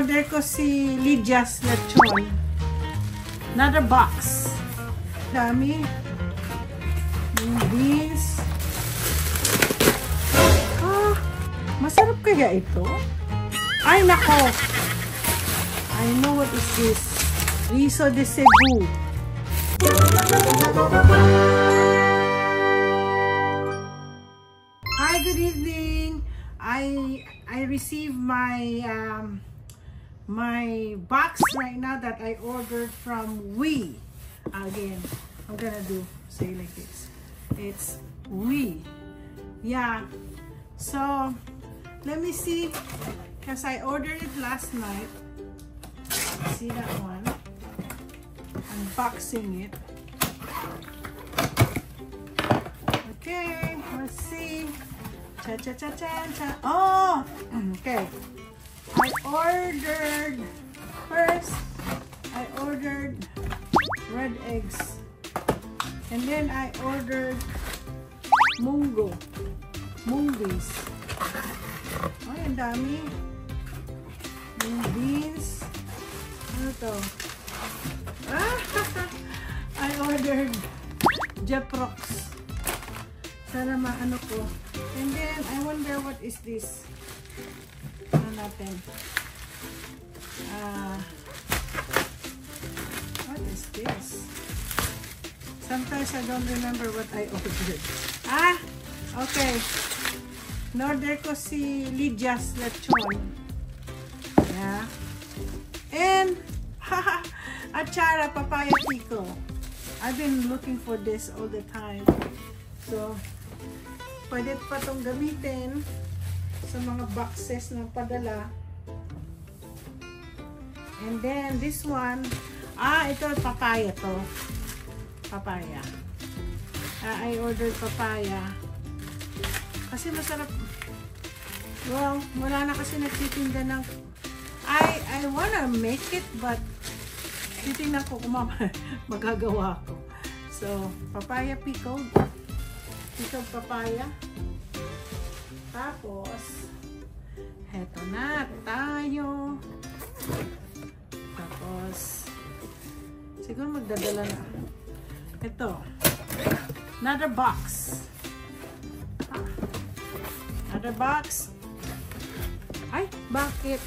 In-order ko si Lydia's lechon. Another box. Dami. Yung beans. Ah, masarap kaya ito? Ay, nako! I know what is this. Riso de Cebu. Hi, good evening. I received my my box right now that I ordered from We. Again, I'm gonna say like this. It's We. Yeah. So let me see, because I ordered it last night. See that one? Unboxing it. Okay, let's see. Cha cha cha cha cha. Oh, okay. I ordered red eggs, and then I ordered mung beans. Ay, ang dami. Mung beans. Ano to? I ordered Jeprox. Sana maano ko. And then I wonder what is this. Ano natin? What is this? Sometimes I don't remember what I ordered. Okay. In-order ko si Lydia's lechon. Yeah. And achara papaya pico. I've been looking for this all the time. So, pwede pa itong gamitin sa mga boxes ng padala. And then, this one, ito papaya to. Papaya. I ordered papaya. Kasi masarap. Well, wala na kasi nagtitinda ng I wanna make it, but titingnan ko kung magagawa ko. So, papaya pickled. Pickled papaya. Tapos, heto na tayo. Tapos, siguro magdadala na. Ito. Another box. Another box. Ay, bakit?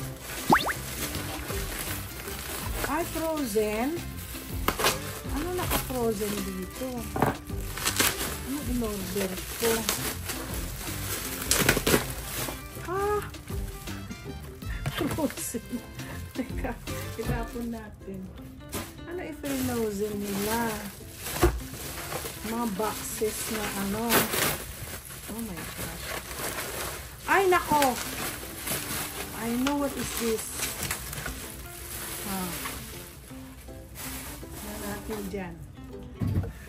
Ay, frozen. Ano naka-frozen dito? Ano in-order ko? Frozen. Teka, itapon natin. Ano i-frozen nila? Mga boxes na ano. Oh my gosh. Ay, nako! I know what is this. Natin dyan.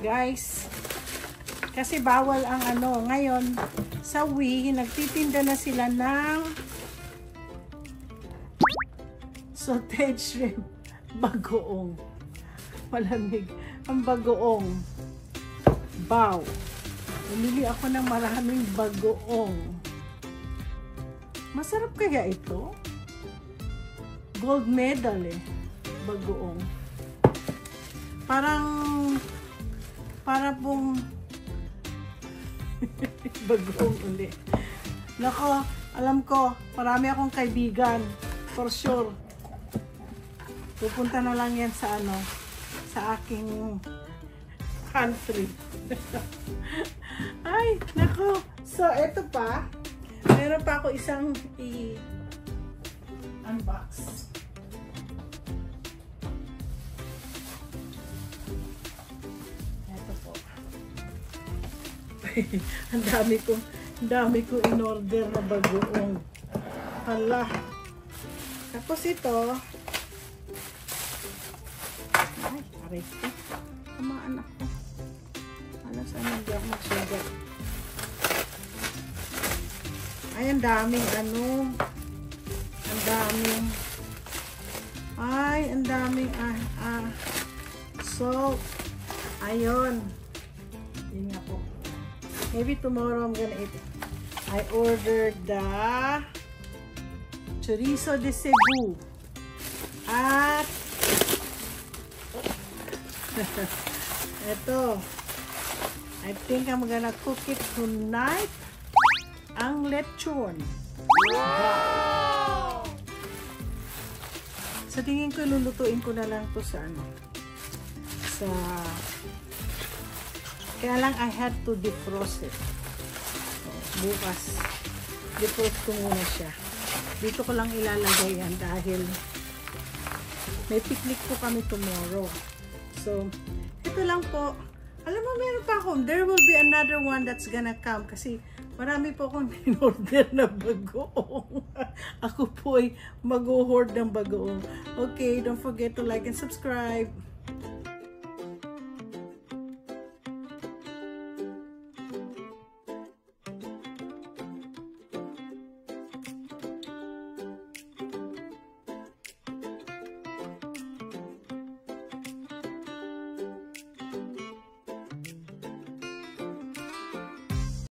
Guys, kasi bawal ang ano. Ngayon, sa We, nagtitinda na sila ng sauteed shrimp. Bagoong. Malamig. Ang bagoong. Baw. Bumili ako ng maraming bagoong. Masarap kaya ito? Gold medal bagoong. Parang pong bagoong ulit. Nako, alam ko, marami akong kaibigan. For sure. Pupunta na lang yan sa ano, sa aking country. Ay, nako. So, eto pa. Meron pa ako isang i-unbox. Ito po. Ang dami ko in-order na bagoong. Hala. Tapos ito. Ay, aray ko. Ang mga anak ko. Alam saan hindi ako magsugat. Ay, ang daming ano. Ang daming. Ay, ang daming salt. Ayun. Yun nga po. Maybe tomorrow I'm gonna eat it. I ordered the chorizo de Cebu. At ito, I think I'm gonna cook it tonight. Ang lechon. Wow! Sa tingin ko, lulutuin ko na lang to sa ano. Kaya lang I had to defrost it. So, bukas, defrost ko muna siya. Dito ko lang ilalagay yan dahil may picnic po kami tomorrow. So, ito lang po. Alam mo, meron pa ako. There will be another one that's gonna come kasi marami po akong in-order na bagoong. Ako po ay mag-hoard ng bagoong. Okay, don't forget to like and subscribe.